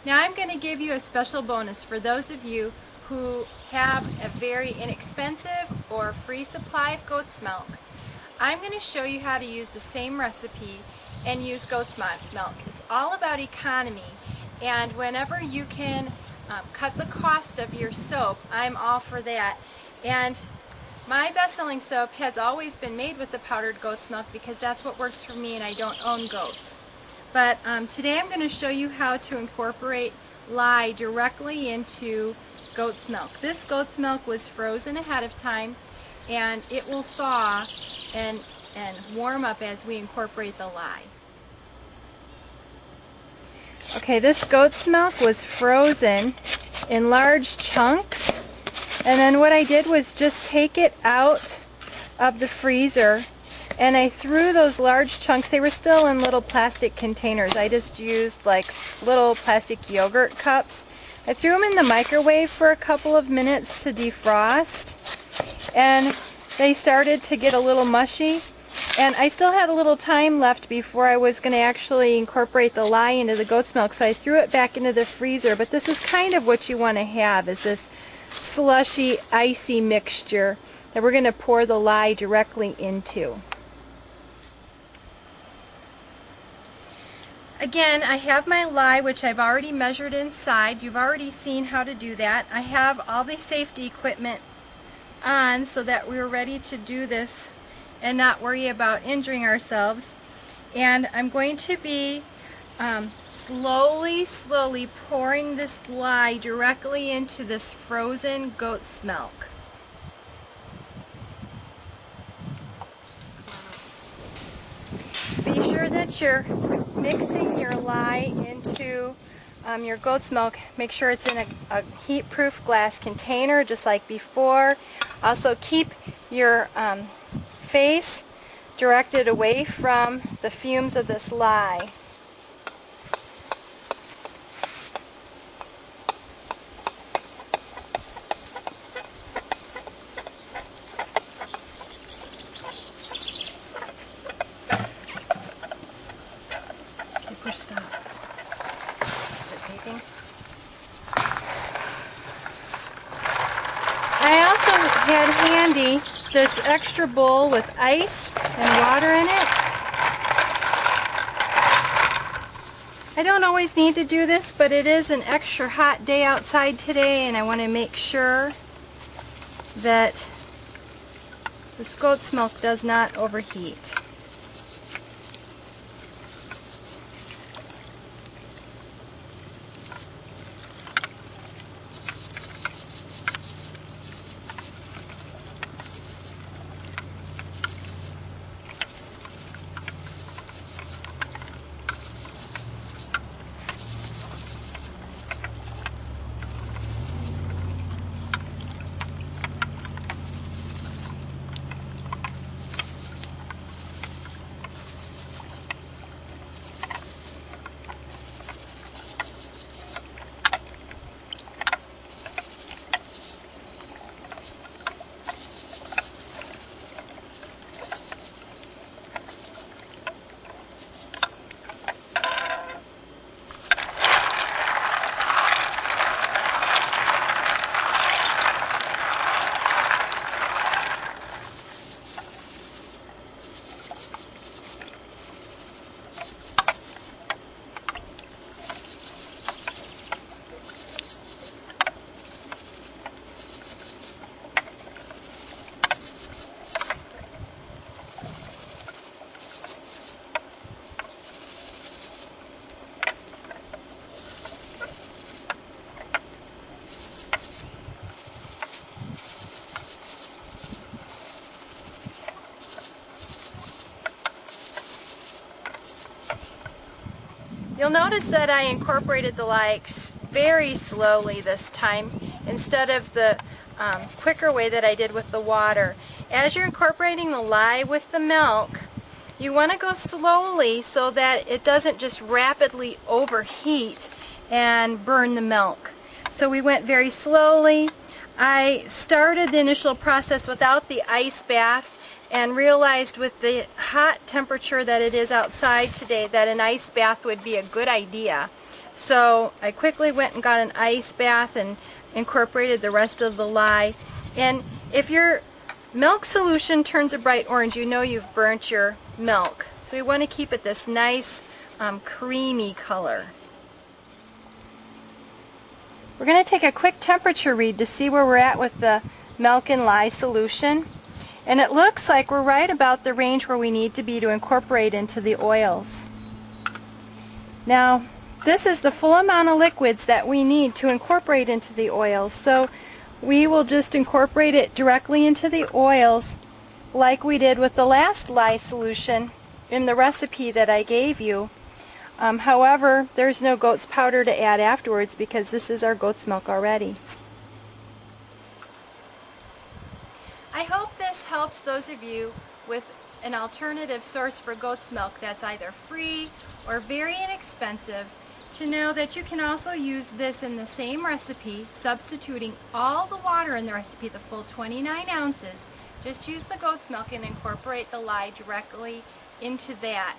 Now I'm going to give you a special bonus for those of you who have a very inexpensive or free supply of goat's milk. I'm going to show you how to use the same recipe and use goat's milk. It's all about economy, and whenever you can cut the cost of your soap, I'm all for that. And my best-selling soap has always been made with the powdered goat's milk because that's what works for me, and I don't own goats. But today I'm going to show you how to incorporate lye directly into goat's milk. This goat's milk was frozen ahead of time, and it will thaw and warm up as we incorporate the lye. Okay, this goat's milk was frozen in large chunks, and then what I did was just take it out of the freezer and I threw those large chunks. They were still in little plastic containers. I just used like little plastic yogurt cups. I threw them in the microwave for a couple of minutes to defrost, and they started to get a little mushy, and I still had a little time left before I was going to actually incorporate the lye into the goat's milk, so I threw it back into the freezer. But this is kind of what you want to have, is this slushy, icy mixture that we're going to pour the lye directly into. Again, I have my lye, which I've already measured inside. You've already seen how to do that. I have all the safety equipment on so that we're ready to do this and not worry about injuring ourselves. And I'm going to be slowly pouring this lye directly into this frozen goat's milk. Be sure that you're mixing your lye into your goat's milk. Make sure it's in a heat-proof glass container, just like before. Also, keep your face directed away from the fumes of this lye. Push stop. Is it taping? I also had handy this extra bowl with ice and water in it. I don't always need to do this, but it is an extra hot day outside today, and I want to make sure that this goat's milk does not overheat. You'll notice that I incorporated the lye very slowly this time instead of the quicker way that I did with the water. As you're incorporating the lye with the milk, you want to go slowly so that it doesn't just rapidly overheat and burn the milk. So we went very slowly. I started the initial process without the ice bath and realized with the hot temperature that it is outside today that an ice bath would be a good idea. So I quickly went and got an ice bath and incorporated the rest of the lye. And if your milk solution turns a bright orange, you know you've burnt your milk. So we want to keep it this nice creamy color. We're going to take a quick temperature read to see where we're at with the milk and lye solution. And it looks like we're right about the range where we need to be to incorporate into the oils. Now, this is the full amount of liquids that we need to incorporate into the oils. So we will just incorporate it directly into the oils like we did with the last lye solution in the recipe that I gave you. However, there's no goat's powder to add afterwards because this is our goat's milk already. I hope this helps those of you with an alternative source for goat's milk that's either free or very inexpensive to know that you can also use this in the same recipe, substituting all the water in the recipe, the full 29 ounces. Just use the goat's milk and incorporate the lye directly into that.